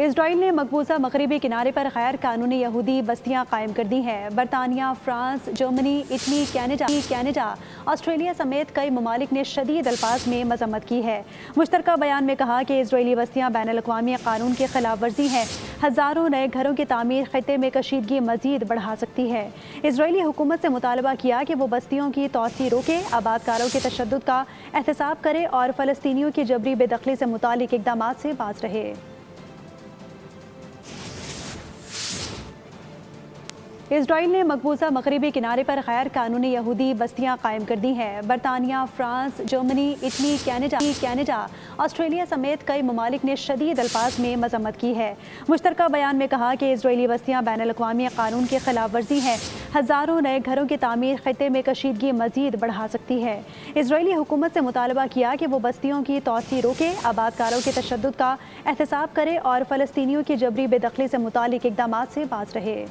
اسرائیل نے مقبوضہ مغربی کنارے پر غیر قانونی یہودی بستیاں قائم کر دی ہیں۔ برطانیہ، France, Germany, Italy, Canada, Australia سمیت کئی ممالک نے شدید الفاظ میں مذمت کی ہے۔ مشترکہ بیان میں کہا کہ اسرائیلی بستیاں بین الاقوامی قانون کی خلاف ورزی ہیں۔ ہزاروں نئے گھروں کی تعمیر خطے میں کشیدگی مزید بڑھا سکتی ہے۔ اسرائیلی حکومت سے مطالبہ کیا کہ وہ بستیوں کی توسیع روکے، آباد کاروں کے تشدد کا احتساب کرے اور فلسطینیوں کی جبری بے دخلی سے متعلق اقدامات سے باز رہے۔ اسرائیل نے مقبوضہ مغربی کنارے پر غیر قانونی یہودی بستیاں قائم کر دی ہیں۔ برطانیہ، France, Germany, Italy, Canada, Australia سمیت کئی ممالک نے شدید الفاظ میں مذمت کی ہے۔ مشترکہ بیان میں کہا کہ اسرائیلی بستیاں بین الاقوامی قانون کی خلاف ورزی ہیں۔ ہزاروں نئے گھروں کی تعمیر خطے میں کشیدگی مزید بڑھا سکتی ہے۔ اسرائیلی حکومت سے مطالبہ کیا کہ وہ بستیوں کی توسیع روکے، آباد کاروں کے تشدد کا احتساب کرے اور فلسطینیوں کی جبری بے دخلی سے متعلق اقدامات سے باز رہے۔